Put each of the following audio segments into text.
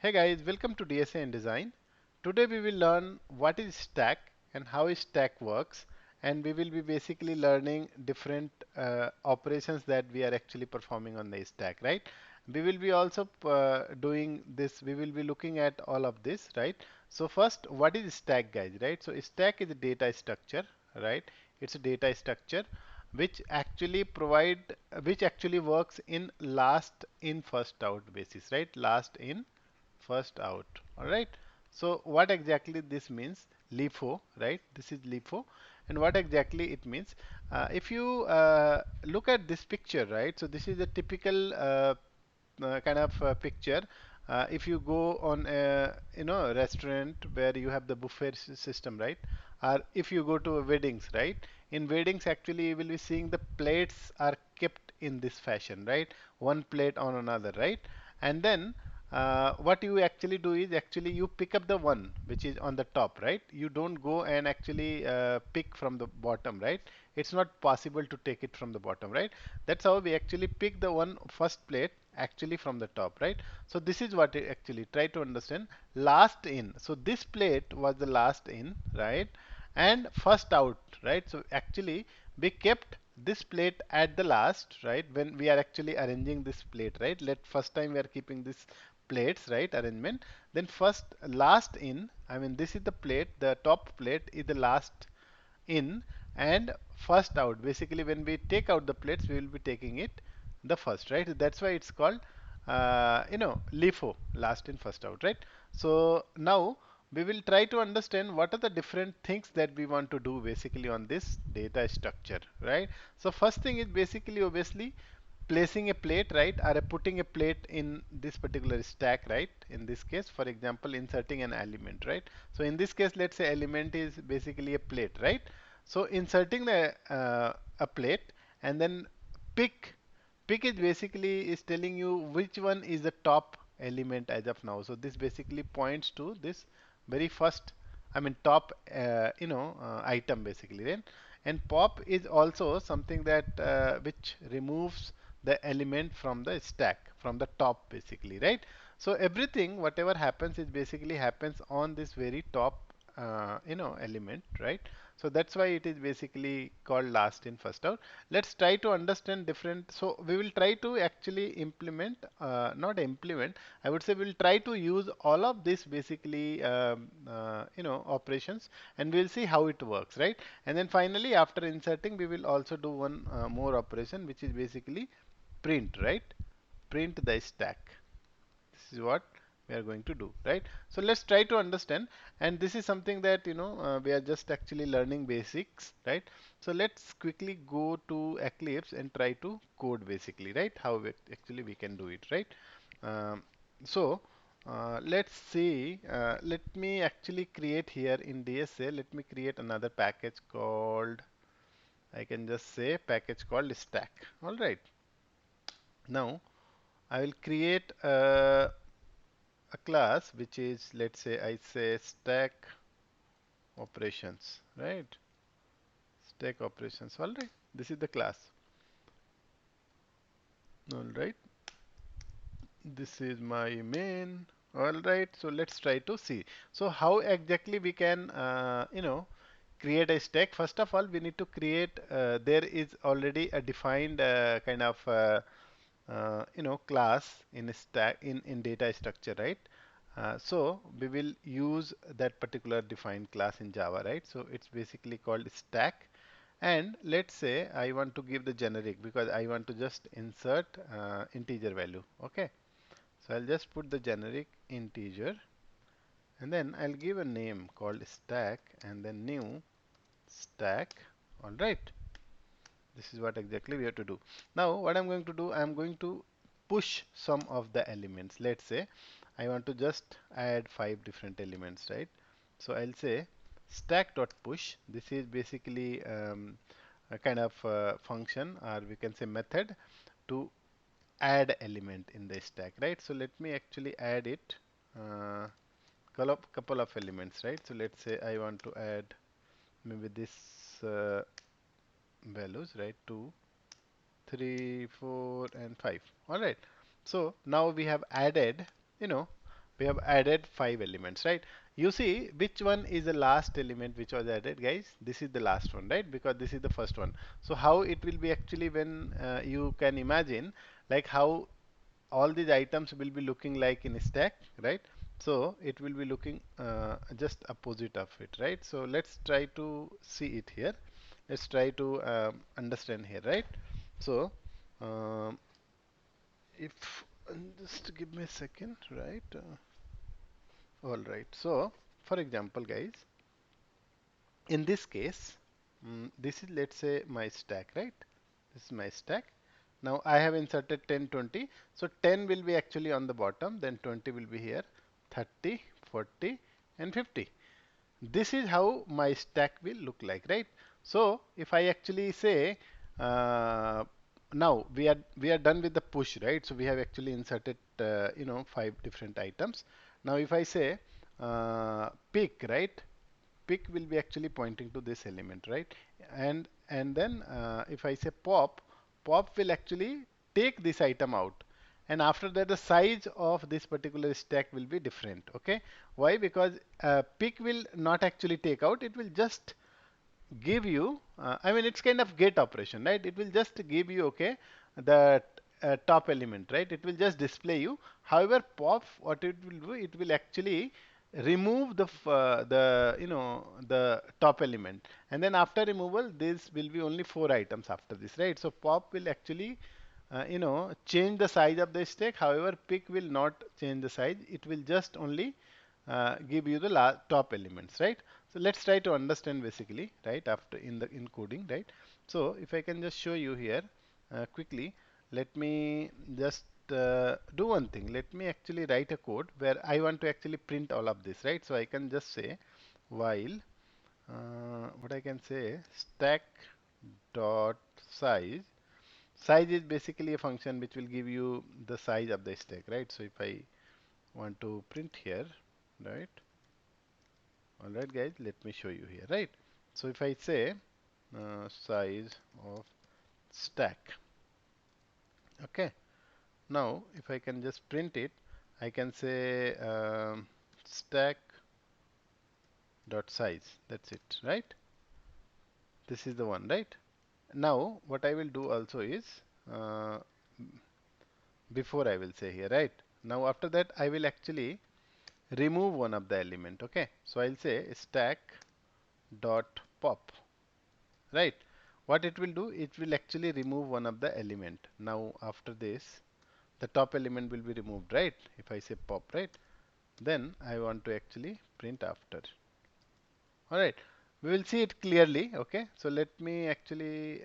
Hey guys, welcome to DSA-n-Design. Today we will learn what is stack and how a stack works, and we will be basically learning different operations that we are actually performing on the stack, right? We will be also doing this, we will be looking at all of this, right? So first, what is stack, guys, right? So stack is a data structure, right? It's a data structure which actually which actually works in last in first out basis, right? Last in first out. All right. So what exactly this means? LIFO, right? This is LIFO, and what exactly it means? If you look at this picture, right? So this is a typical kind of picture. If you go on a restaurant where you have the buffet system, right? Or if you go to weddings, right? In weddings, actually, you will be seeing the plates are kept in this fashion, right? One plate on another, right? And then what you actually do is actually you pick up the one which is on the top, right? You don't go and actually pick from the bottom, right? It's not possible to take it from the bottom, right? That's how we actually pick the one first plate actually from the top, right? So this is what I actually try to understand. Last in. So this plate was the last in, right? And first out, right? So actually we kept this plate at the last, right? When we are actually arranging this plate, right? Let first time we are keeping this plates, right? Arrangement. Then first, last in. I mean, this is the plate. The top plate is the last in, and first out. Basically, when we take out the plates, we will be taking it the first, right? That's why it's called, LIFO, last in, first out, right? So now we will try to understand what are the different things that we want to do basically on this data structure, right? So first thing is basically obviously placing a plate, right, or putting a plate in this particular stack, right? In this case, for example, inserting an element, right? So in this case, let's say element is basically a plate, right? So inserting a plate and then pick pick is basically is telling you which one is the top element as of now. So this basically points to this very first, I mean top item basically, right? And pop is also something that which removes the element from the stack, from the top basically, right? So everything whatever happens is basically happens on this very top element, right? So that's why it is basically called last in first out. Let's try to understand different. So we will try to actually implement, not implement, I would say we'll try to use all of this basically operations, and we'll see how it works, right? And then finally after inserting we will also do one more operation which is basically print, right? Print the stack. This is what we are going to do, right? So let's try to understand, and this is something that we are just actually learning basics, right? So let's quickly go to Eclipse and try to code basically, right? How actually we can do it, right? um, so let's see, let me actually create here in DSA, let me create another package called, I can just say package called stack. All right, now I will create a class which is, let's say I say stack operations, right? Stack operations. All right, this is the class. All right, this is my main. All right, so let's try to see. So how exactly we can create a stack? First of all, we need to create, there is already a defined kind of class in a stack, in data structure, right? So we will use that particular defined class in Java, right? So it's basically called stack, and let's say I want to give the generic because I want to just insert integer value. Okay, so I'll just put the generic integer, and then I'll give a name called stack and then new stack. All right, this is what exactly we have to do. Now, what I'm going to do, I'm going to push some of the elements. Let's say I want to just add 5 different elements, right? So I'll say stack.push. This is basically a kind of function, or we can say method to add element in the stack, right? So let me actually add it, couple of elements, right? So let's say I want to add maybe this values, right? 2, 3, 4, and 5. All right. So now we have added, you know, We have added 5 elements, right? You see which one is the last element which was added, guys? This is the last one, right? Because this is the first one. So how it will be actually when you can imagine like how all these items will be looking like in a stack, right? So it will be looking just opposite of it, right? So let's try to see it here. Let's try to understand here, right? So um, if just give me a second, right? All right. So for example, guys, in this case, this is, let's say, my stack, right? This is my stack. Now I have inserted 10, 20. So 10 will be actually on the bottom, then 20 will be here, 30, 40, and 50. This is how my stack will look like, right? So if I actually say, now we are done with the push, right? So we have actually inserted 5 different items. Now if I say pick, right? Pick will be actually pointing to this element, right? And then if I say pop, pop will actually take this item out, and after that the size of this particular stack will be different. Okay, why? Because pick will not actually take out, it will just give you, I mean, it's kind of get operation, right? It will just give you, okay, the top element, right? It will just display you. However, pop, what it will do, it will actually remove the top element, and then after removal, this will be only 4 items after this, right? So pop will actually change the size of the stack. However, pick will not change the size. It will just only give you the top elements, right? So let's try to understand basically, right, after in the encoding, right? So if I can just show you here quickly, let me just do one thing. Let me actually write a code where I want to actually print all of this, right? So I can just say while what I can say, stack dot size. Size is basically a function which will give you the size of the stack, right? So if I want to print here, right? All right, guys, let me show you here, right? So if I say size of stack, okay. Now if I can just print it, I can say stack dot size. That's it, right? This is the one, right? Now what I will do also is uh, before I will say here, right? Now after that I will actually remove one of the element. Okay, so I'll say stack dot pop, right? What it will do, it will actually remove one of the element. Now after this, the top element will be removed, right? If I say pop, right? Then I want to actually print after. All right, we will see it clearly. Okay, so let me actually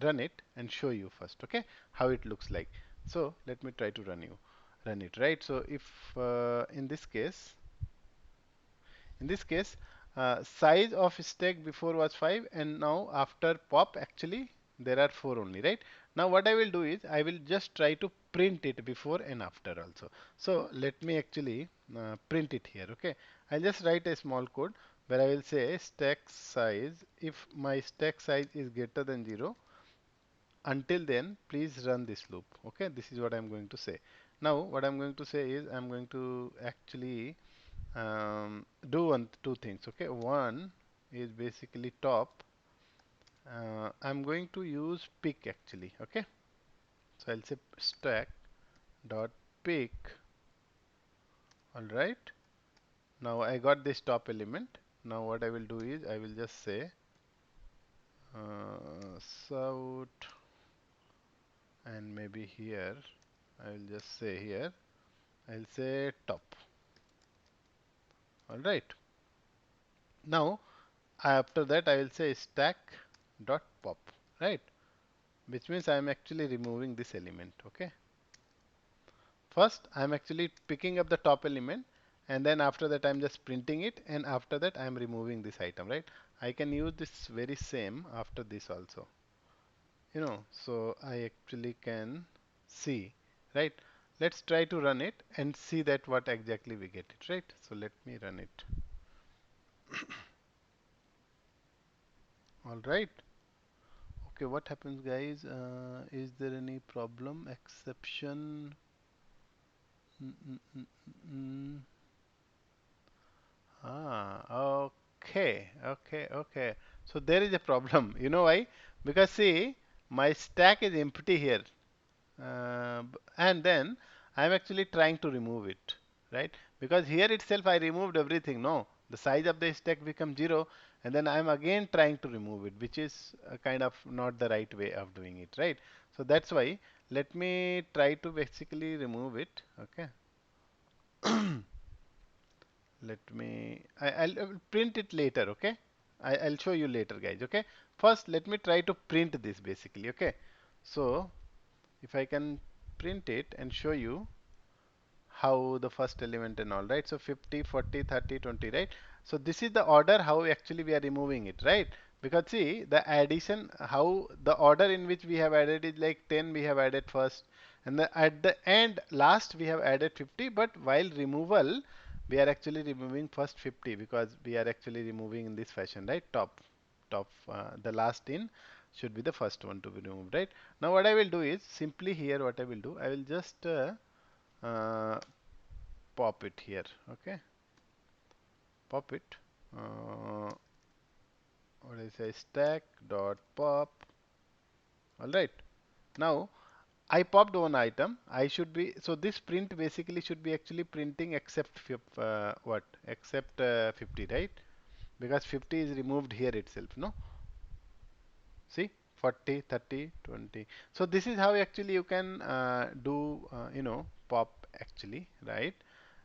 run it and show you first, okay, how it looks like. So let me try to run it, right? So if in this case, size of stack before was 5, and now after pop actually there are 4 only, right? Now what I will do is I will just try to print it before and after also. So let me actually print it here, okay? I'll just write a small code where I will say stack size. If my stack size is greater than 0, until then please run this loop. Okay, this is what I'm going to say. Now what I'm going to say is I'm going to actually do two things. Okay, one is basically top. I'm going to use pick actually. Okay, so I'll say stack dot pick. All right, now I got this top element. Now what I will do is I will just say south, and maybe here I will just say here I'll say top. All right, now after that I will say stack dot pop, right? Which means I am actually removing this element. Okay, first I am actually picking up the top element, and then after that I am just printing it, and after that I am removing this item, right? I can use this very same after this also, so I actually can see, right? Let's try to run it and see that what exactly we get it, right? So let me run it. All right. Okay, what happens, guys? Is there any problem, exception? Mm, mm, mm, mm. Okay. So there is a problem. You know why? Because see, my stack is empty here. And then I'm actually trying to remove it, right? Because here itself I removed everything. No, the size of the stack becomes 0, and then I'm again trying to remove it, which is kind of not the right way of doing it, right? So that's why let me try to basically remove it. Okay, I'll print it later. Okay, I'll show you later, guys. Okay, first let me try to print this basically. Okay, so if I can print it and show you how the first element and all, right? So 50, 40, 30, 20, right? So this is the order how actually we are removing it, right? Because see the addition, how the order in which we have added is like 10 we have added first, and at the end last we have added 50, but while removal we are actually removing first 50 because we are actually removing in this fashion, right? Top, the last in should be the first one to be removed, right? Now what I will do is simply here what I will do, I will just uh, pop it here. Okay, pop it. What I say, stack dot pop. All right. Now I popped one item. I should be, so this print basically should be actually printing except what? Except 50, right? Because 50 is removed here itself. No. See, 40, 30, 20. So this is how actually you can do, pop actually, right?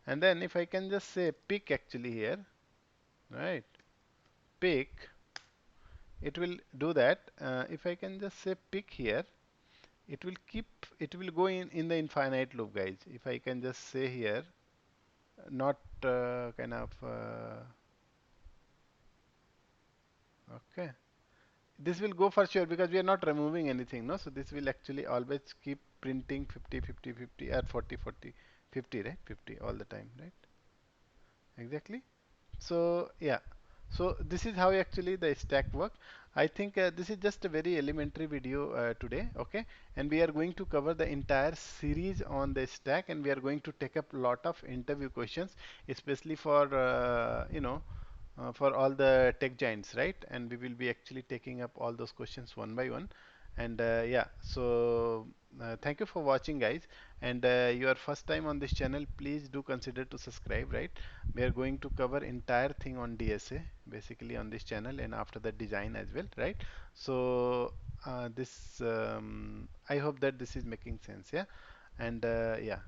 And then if I can just say pick actually here, right? Pick, it will do that. If I can just say pick here, it will go in the infinite loop, guys. If I can just say here, not kind of, okay. This will go for sure because we are not removing anything, no? So this will actually always keep printing 50, 50, 50, or 40, 40, 50, right? 50 all the time, right? Exactly. So yeah, so this is how actually the stack work. I think this is just a very elementary video today, okay? And we are going to cover the entire series on the stack, and we are going to take up a lot of interview questions, especially for for all the tech giants, right? And we will be actually taking up all those questions one by one. And yeah, so thank you for watching, guys. And your first time on this channel, please do consider to subscribe, right? We are going to cover entire thing on DSA basically on this channel, and after that design as well, right? So this I hope that this is making sense, yeah. And yeah,